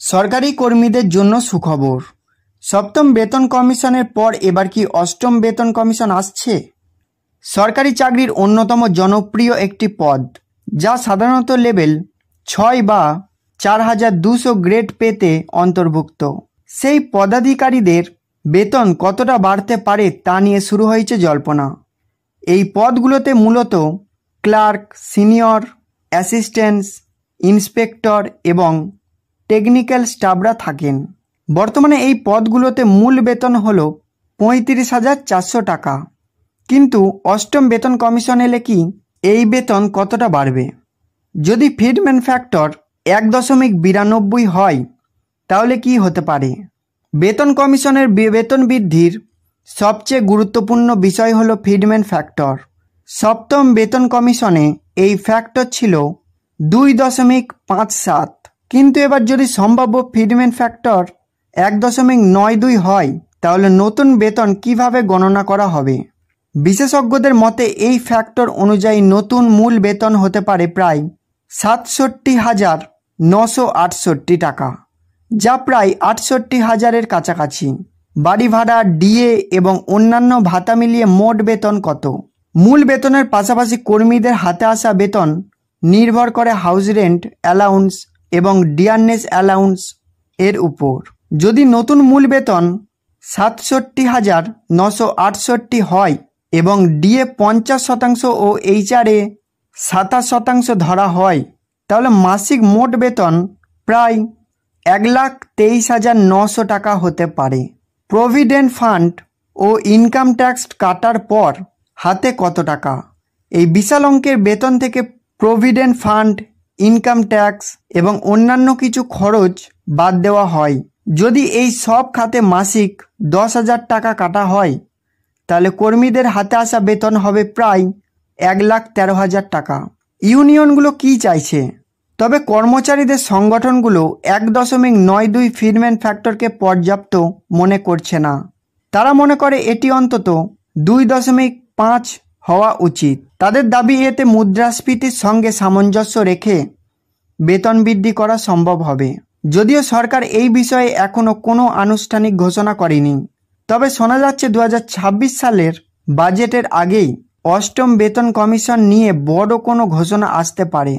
সরকারি কর্মীদের জন্য সুখবর। সপ্তম বেতন কমিশনের পর এবার কি অষ্টম বেতন কমিশন আসছে? সরকারি চাকরির অন্যতম জনপ্রিয় একটি পদ, যা সাধারণত লেভেল 6 বা 4200 গ্রেড পেতে অন্তর্ভুক্ত। সেই পদাধিকারীদের বেতন কতটা বাড়তে পারে তা নিয়ে শুরু হয়েছে জল্পনা। এই পদগুলোতে মূলত ক্লার্ক, সিনিয়র অ্যাসিস্ট্যান্ট, ইন্সপেক্টর এবং টেকনিক্যাল স্টাফরা থাকেন। বর্তমানে এই পদগুলোতে মূল বেতন হল 35,400 টাকা। কিন্তু অষ্টম বেতন কমিশন এলে কি এই বেতন কতটা বাড়বে? যদি ফিটমেন্ট ফ্যাক্টর 1.92 হয় তাহলে কি হতে পারে? বেতন কমিশনের বেতন বৃদ্ধির সবচেয়ে গুরুত্বপূর্ণ বিষয় হলো ফিটমেন্ট ফ্যাক্টর। সপ্তম বেতন কমিশনে এই ফ্যাক্টর ছিল 2.57, কিন্তু এবার যদি সম্ভাব্য ফিটমেন্ট ফ্যাক্টর 1.92 হয় তাহলে নতুন বেতন কিভাবে গণনা করা হবে? বিশেষজ্ঞদের মতে এই ফ্যাক্টর অনুযায়ী নতুন মূল বেতন হতে পারে প্রায় 67,968 টাকা, যা প্রায় 68,000-এর কাছাকাছি। বাড়ি ভাড়া, ডিএ এবং অন্যান্য ভাতা মিলিয়ে মোট বেতন কত? মূল বেতনের পাশাপাশি কর্মীদের হাতে আসা বেতন নির্ভর করে হাউস রেন্ট অ্যালাউন্স এবং ডিয়ারনেস অ্যালাউন্স এর উপর। যদি নতুন মূল বেতন 67,968 হয় এবং ডিএ 50% ও এইচআরএ 27% ধরা হয়, তাহলে মাসিক মোট বেতন প্রায় 1,23,900 টাকা হতে পারে। প্রভিডেন্ট ফান্ড ও ইনকাম ট্যাক্স কাটার পর হাতে কত টাকা? এই বিশাল অঙ্কের বেতন থেকে প্রভিডেন্ট ফান্ড, ইনকাম ট্যাক্স এবং অন্যান্য কিছু খরচ বাদ দেওয়া হয়। যদি এই সব খাতে মাসিক 10,000 টাকা কাটা হয় তাহলে কর্মীদের হাতে আসা বেতন হবে প্রায় 1,13,000 টাকা। ইউনিয়নগুলো কি চাইছে? তবে কর্মচারীদের সংগঠনগুলো 1.92 ফিটমেন্ট ফ্যাক্টরকে পর্যাপ্ত মনে করছে না। তারা মনে করে এটি অন্তত 2.5 হওয়া উচিত। তাদের দাবি এতে মুদ্রাস্ফীতির সঙ্গে সামঞ্জস্য রেখে বেতন বৃদ্ধি করা সম্ভব হবে। যদিও সরকার এই বিষয়ে এখনও কোনো আনুষ্ঠানিক ঘোষণা করেনি, তবে শোনা যাচ্ছে 2026 সালের বাজেটের আগেই অষ্টম বেতন কমিশন নিয়ে বড় কোনো ঘোষণা আসতে পারে।